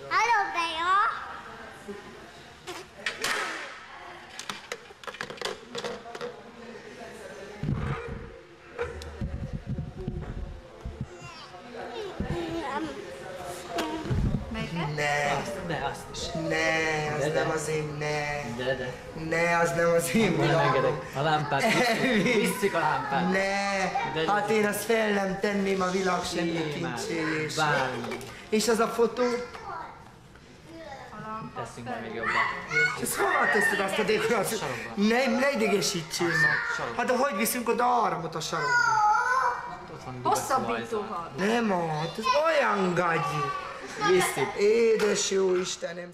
Hallo, Bea. Ne, azt is. Ne, az nem az én, ne. De. Ne, az nem az én Nem világom. engedek. A lámpát visszük a lámpát. Ne, hát én azt fel nem tenném a világ semmi kincsé. Bármi. És az a fotó? Teszünk majd még jobban. És ezt hova teszed azt a dékorációt? Ne idegesítsél ma. Hát de hogy viszünk oda arra a sarokba? Hosszabbítóval. Nem, hát ez olyan gagyi. Visszük. Édes jó Istenem.